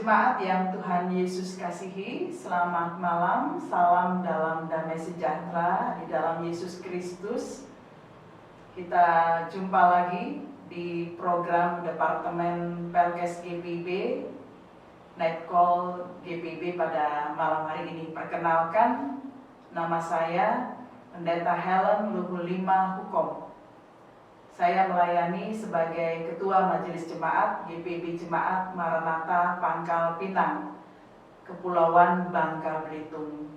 Jemaat yang Tuhan Yesus kasihi, selamat malam, salam dalam damai sejahtera di dalam Yesus Kristus. Kita jumpa lagi di program Departemen Pelkes GPIB, Night Call GPIB pada malam hari ini. Perkenalkan, nama saya Pendeta Helen Luhur Lima Hukom. Saya melayani sebagai Ketua Majelis Jemaat GPIB Jemaat Maranatha Pangkal Pinang, Kepulauan Bangka Belitung.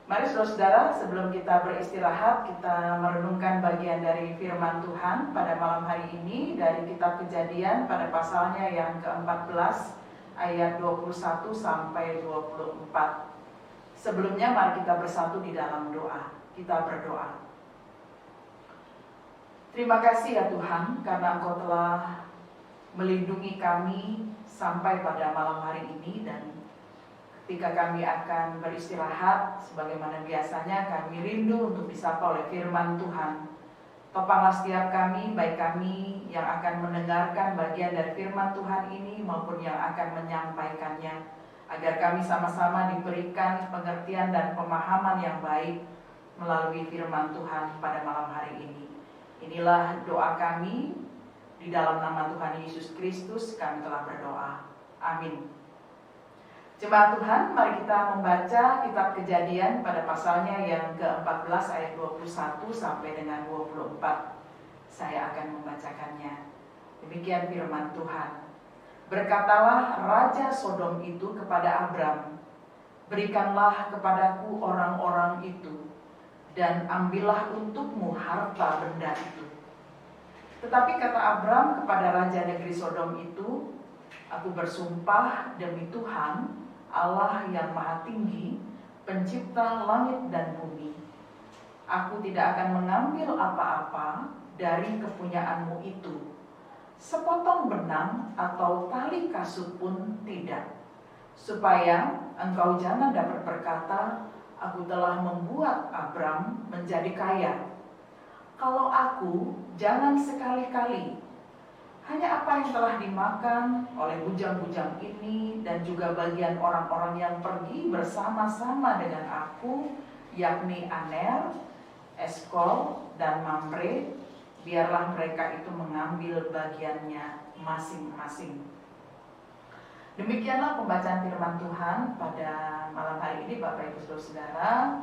Mari saudara-saudara, sebelum kita beristirahat, kita merenungkan bagian dari firman Tuhan pada malam hari ini dari kitab Kejadian pada pasalnya yang ke-14 ayat 21 sampai 24. Sebelumnya mari kita bersatu di dalam doa. Kita berdoa. Terima kasih ya Tuhan, karena Engkau telah melindungi kami sampai pada malam hari ini, dan ketika kami akan beristirahat, sebagaimana biasanya kami rindu untuk disapa oleh firman Tuhan. Topanglah setiap kami, baik kami yang akan mendengarkan bagian dari firman Tuhan ini maupun yang akan menyampaikannya, agar kami sama-sama diberikan pengertian dan pemahaman yang baik melalui firman Tuhan pada malam hari ini. Inilah doa kami, di dalam nama Tuhan Yesus Kristus kami telah berdoa. Amin. Jemaat Tuhan, mari kita membaca kitab Kejadian pada pasalnya yang ke-14 ayat 21 sampai dengan 24. Saya akan membacakannya. Demikian firman Tuhan. Berkatalah Raja Sodom itu kepada Abram, "Berikanlah kepadaku orang-orang itu, dan ambillah untukmu harta benda itu." Tetapi kata Abram kepada Raja negeri Sodom itu, "Aku bersumpah demi Tuhan, Allah yang Maha Tinggi, pencipta langit dan bumi, aku tidak akan mengambil apa-apa dari kepunyaanmu itu, sepotong benang atau tali kasut pun tidak, supaya engkau jangan dapat berkata, aku telah membuat Abram menjadi kaya. Kalau aku, jangan sekali-kali. Hanya apa yang telah dimakan oleh bujang-bujang ini dan juga bagian orang-orang yang pergi bersama-sama dengan aku, yakni Aner, Eskol, dan Mamre, biarlah mereka itu mengambil bagiannya masing-masing." Demikianlah pembacaan firman Tuhan pada malam hari ini, Bapak Ibu Saudara,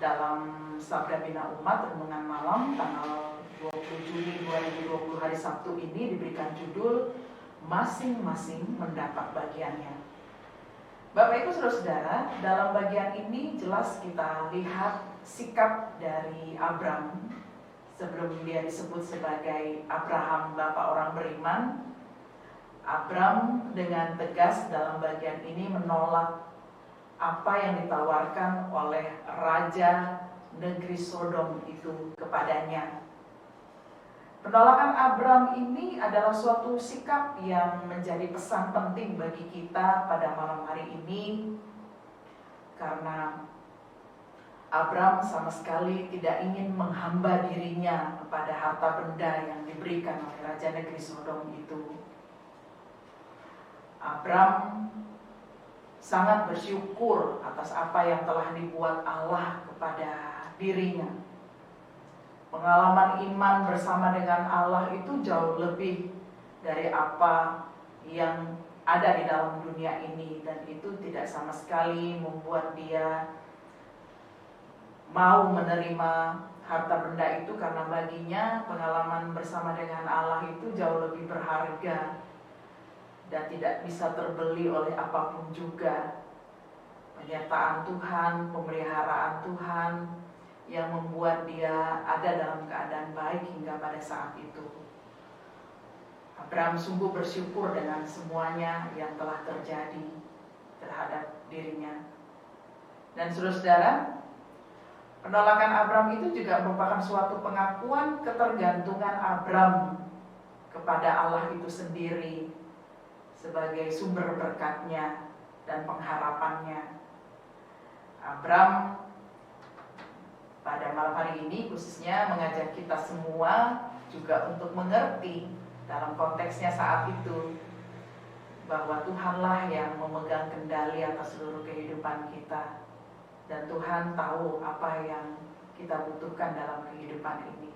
dalam Sabda Bina Umat Renungan Malam tanggal 20 Juli 2020 hari Sabtu ini diberikan judul "Masing-masing mendapat bagiannya". Bapak Ibu Saudara, dalam bagian ini jelas kita lihat sikap dari Abram sebelum dia disebut sebagai Abraham, Bapak orang beriman. Abram dengan tegas dalam bagian ini menolak apa yang ditawarkan oleh Raja negeri Sodom itu kepadanya. Penolakan Abram ini adalah suatu sikap yang menjadi pesan penting bagi kita pada malam hari ini, karena Abram sama sekali tidak ingin menghamba dirinya kepada harta benda yang diberikan oleh Raja negeri Sodom itu. Abram sangat bersyukur atas apa yang telah dibuat Allah kepada dirinya. Pengalaman iman bersama dengan Allah itu jauh lebih dari apa yang ada di dalam dunia ini, dan itu tidak sama sekali membuat dia mau menerima harta benda itu, karena baginya pengalaman bersama dengan Allah itu jauh lebih berharga dan tidak bisa terbeli oleh apapun juga. Penyertaan Tuhan, pemeliharaan Tuhan yang membuat dia ada dalam keadaan baik hingga pada saat itu. Abram sungguh bersyukur dengan semuanya yang telah terjadi terhadap dirinya. Dan saudara-saudara, penolakan Abram itu juga merupakan suatu pengakuan ketergantungan Abram kepada Allah itu sendiri sebagai sumber berkatnya dan pengharapannya. Abram pada malam hari ini khususnya mengajak kita semua juga untuk mengerti dalam konteksnya saat itu bahwa Tuhanlah yang memegang kendali atas seluruh kehidupan kita, dan Tuhan tahu apa yang kita butuhkan dalam kehidupan ini.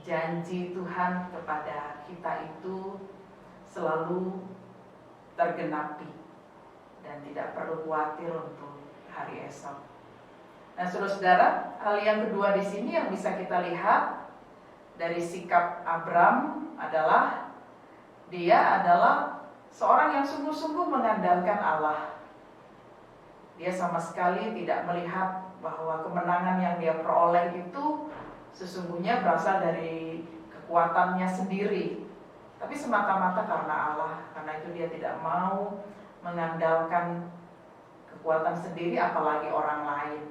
Janji Tuhan kepada kita itu selalu tergenapi dan tidak perlu khawatir untuk hari esok. Nah, saudara-saudara, hal yang kedua di sini yang bisa kita lihat dari sikap Abram adalah dia adalah seorang yang sungguh-sungguh mengandalkan Allah. Dia sama sekali tidak melihat bahwa kemenangan yang dia peroleh itu sesungguhnya berasal dari kekuatannya sendiri, tapi semata-mata karena Allah. Karena itu dia tidak mau mengandalkan kekuatan sendiri, apalagi orang lain.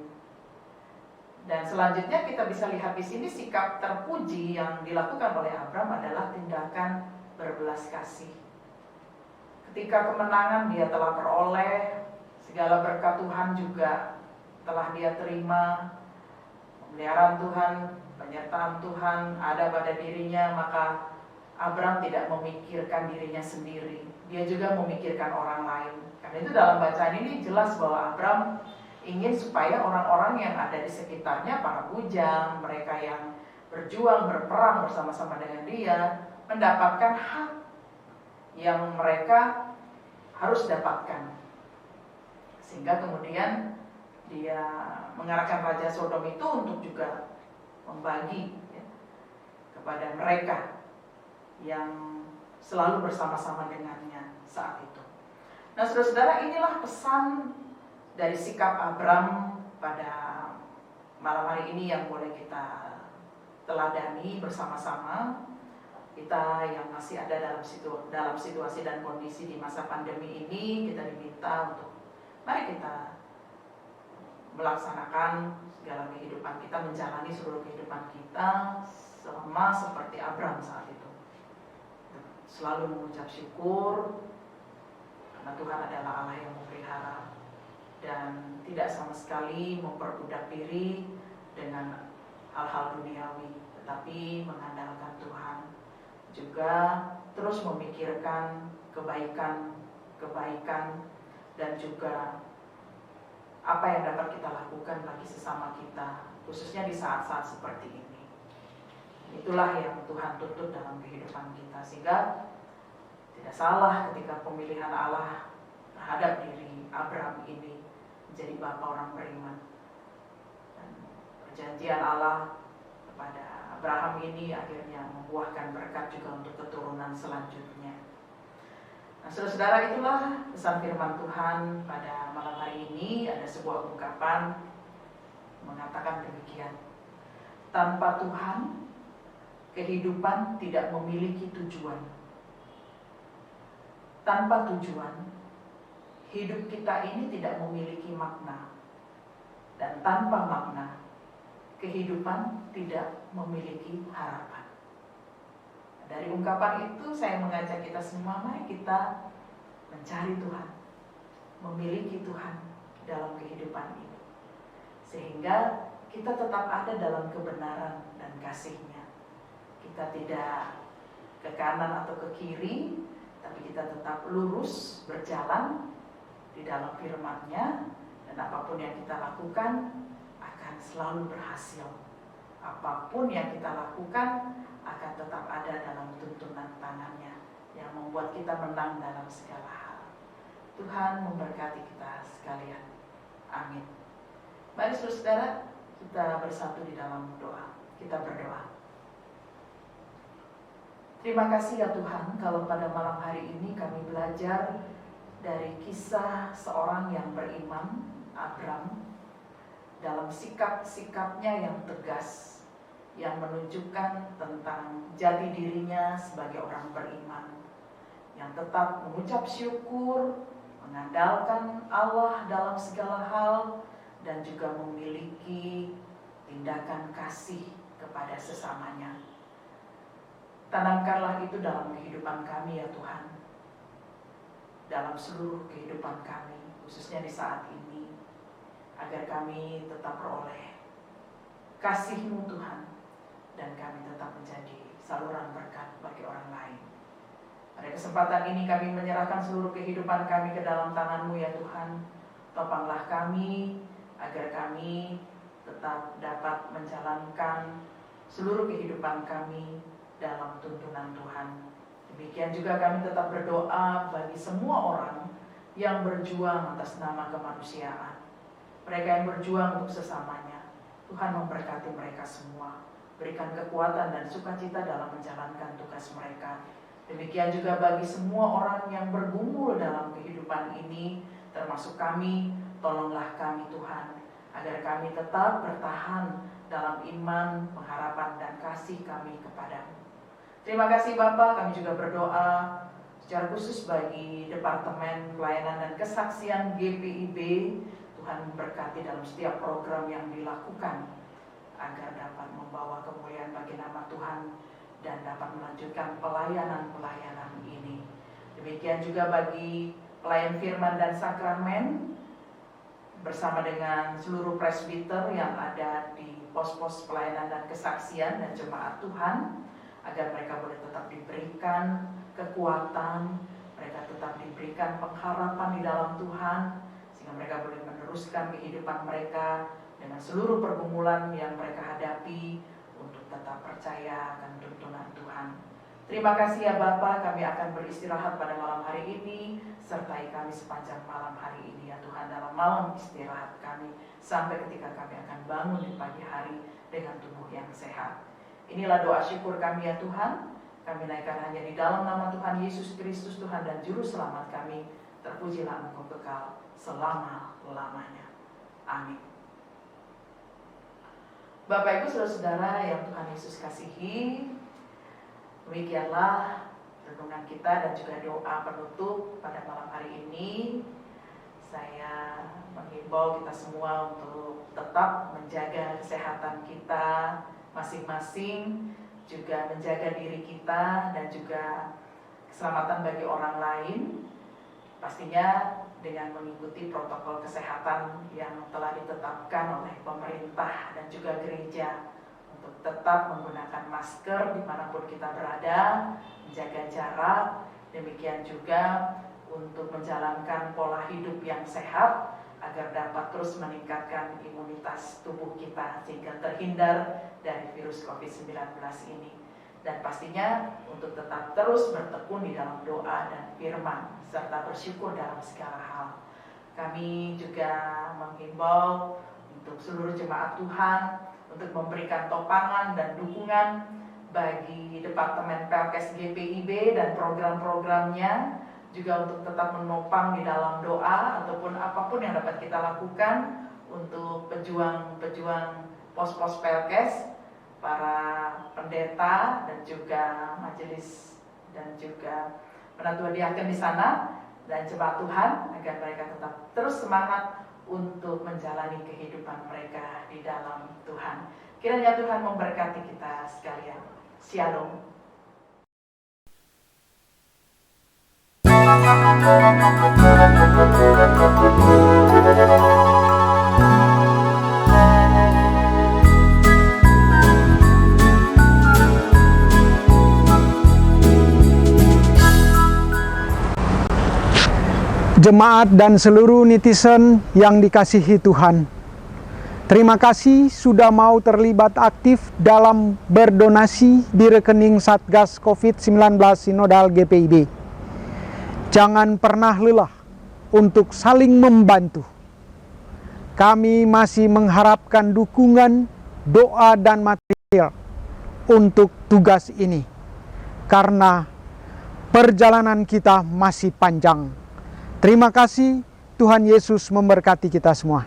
Dan selanjutnya kita bisa lihat di sini sikap terpuji yang dilakukan oleh Abram adalah tindakan berbelas kasih. Ketika kemenangan dia telah peroleh, segala berkat Tuhan juga telah dia terima, pemeliharaan Tuhan, penyertaan Tuhan ada pada dirinya, maka Abram tidak memikirkan dirinya sendiri, dia juga memikirkan orang lain. Karena itu dalam bacaan ini jelas bahwa Abram ingin supaya orang-orang yang ada di sekitarnya, para bujang, mereka yang berjuang, berperang bersama-sama dengan dia, mendapatkan hak yang mereka harus dapatkan. Sehingga kemudian dia mengarahkan Raja Sodom itu untuk juga membagi kepada mereka yang selalu bersama-sama dengannya saat itu. Nah, saudara-saudara, inilah pesan dari sikap Abram pada malam hari ini yang boleh kita teladani bersama-sama. Kita yang masih ada dalam situasi dan kondisi di masa pandemi ini, kita diminta untuk mari kita melaksanakan segala kehidupan kita, menjalani seluruh kehidupan kita sama seperti Abram saat itu. Selalu mengucap syukur karena Tuhan adalah Allah yang memelihara, dan tidak sama sekali memperbudak diri dengan hal-hal duniawi, tetapi mengandalkan Tuhan. Juga terus memikirkan kebaikan dan juga apa yang dapat kita lakukan bagi sesama kita, khususnya di saat-saat seperti ini. Itulah yang Tuhan tuntut dalam kehidupan kita, sehingga tidak salah ketika pemilihan Allah terhadap diri Abram ini menjadi bapa orang beriman. Dan perjanjian Allah kepada Abraham ini akhirnya membuahkan berkat juga untuk keturunan selanjutnya. Nah, saudara, itulah pesan firman Tuhan pada malam hari ini. Ada sebuah ungkapan mengatakan demikian: tanpa Tuhan, kehidupan tidak memiliki tujuan. Tanpa tujuan, hidup kita ini tidak memiliki makna. Dan tanpa makna, kehidupan tidak memiliki harapan. Dari ungkapan itu saya mengajak kita semua, mari kita mencari Tuhan, memiliki Tuhan dalam kehidupan ini, sehingga kita tetap ada dalam kebenaran dan kasih-Nya. Kita tidak ke kanan atau ke kiri, tapi kita tetap lurus berjalan di dalam firman-Nya, dan apapun yang kita lakukan akan selalu berhasil. Apapun yang kita lakukan akan tetap ada dalam tuntunan tangan-Nya yang membuat kita menang dalam segala hal. Tuhan memberkati kita sekalian. Amin. Mari saudara, kita bersatu di dalam doa. Kita berdoa. Terima kasih ya Tuhan, kalau pada malam hari ini kami belajar dari kisah seorang yang beriman, Abram, dalam sikap-sikapnya yang tegas, yang menunjukkan tentang jati dirinya sebagai orang beriman, yang tetap mengucap syukur, mengandalkan Allah dalam segala hal, dan juga memiliki tindakan kasih kepada sesamanya. Tanamkanlah itu dalam kehidupan kami ya Tuhan, dalam seluruh kehidupan kami, khususnya di saat ini, agar kami tetap beroleh kasih-Mu Tuhan, dan kami tetap menjadi saluran berkat bagi orang lain. Pada kesempatan ini kami menyerahkan seluruh kehidupan kami ke dalam tangan-Mu ya Tuhan. Topanglah kami agar kami tetap dapat menjalankan seluruh kehidupan kami dalam tuntunan Tuhan. Demikian juga kami tetap berdoa bagi semua orang yang berjuang atas nama kemanusiaan. Mereka yang berjuang untuk sesamanya. Tuhan memberkati mereka semua. Berikan kekuatan dan sukacita dalam menjalankan tugas mereka. Demikian juga bagi semua orang yang bergumul dalam kehidupan ini, termasuk kami, tolonglah kami Tuhan, agar kami tetap bertahan dalam iman, pengharapan, dan kasih kami kepadamu. Terima kasih Bapa, kami juga berdoa secara khusus bagi Departemen Pelayanan dan Kesaksian GPIB. Tuhan memberkati dalam setiap program yang dilakukan, agar dapat membawa kemuliaan bagi nama Tuhan dan dapat melanjutkan pelayanan-pelayanan ini. Demikian juga bagi pelayan firman dan sakramen, bersama dengan seluruh presbiter yang ada di pos-pos pelayanan dan kesaksian dan jemaat Tuhan, agar mereka boleh tetap diberikan kekuatan, mereka tetap diberikan pengharapan di dalam Tuhan, sehingga mereka boleh meneruskan kehidupan mereka dengan seluruh pergumulan yang mereka hadapi untuk tetap percaya akan tuntunan Tuhan. Terima kasih ya Bapa, kami akan beristirahat pada malam hari ini. Sertai kami sepanjang malam hari ini ya Tuhan, dalam malam istirahat kami, sampai ketika kami akan bangun di pagi hari dengan tubuh yang sehat. Inilah doa syukur kami ya Tuhan. Kami naikkan hanya di dalam nama Tuhan Yesus Kristus, Tuhan dan Juru Selamat kami. Terpujilah Engkau kekal selama-lamanya. Amin. Bapak Ibu Saudara-saudara yang Tuhan Yesus kasihi, demikianlah renungan kita dan juga doa penutup pada malam hari ini. Saya menghimbau kita semua untuk tetap menjaga kesehatan kita masing-masing, juga menjaga diri kita dan juga keselamatan bagi orang lain. Pastinya dengan mengikuti protokol kesehatan yang telah ditetapkan oleh pemerintah dan juga gereja, untuk tetap menggunakan masker dimanapun kita berada, menjaga jarak, demikian juga untuk menjalankan pola hidup yang sehat agar dapat terus meningkatkan imunitas tubuh kita sehingga terhindar dari virus COVID-19 ini. Dan pastinya untuk tetap terus bertekun di dalam doa dan firman, serta bersyukur dalam segala hal. Kami juga menghimbau untuk seluruh jemaat Tuhan untuk memberikan topangan dan dukungan bagi Departemen Pelkes GPIB dan program-programnya, juga untuk tetap menopang di dalam doa ataupun apapun yang dapat kita lakukan untuk pejuang-pejuang pos-pos Pelkes, para pendeta dan juga majelis dan juga penatua diaken di sana dan jemaat Tuhan, agar mereka tetap terus semangat untuk menjalani kehidupan mereka di dalam Tuhan. Kiranya Tuhan memberkati kita sekalian. Shalom. Jemaat dan seluruh netizen yang dikasihi Tuhan, terima kasih sudah mau terlibat aktif dalam berdonasi di rekening Satgas COVID-19 Sinodal GPIB. Jangan pernah lelah untuk saling membantu. Kami masih mengharapkan dukungan, doa, dan material untuk tugas ini, karena perjalanan kita masih panjang. Terima kasih, Tuhan Yesus memberkati kita semua.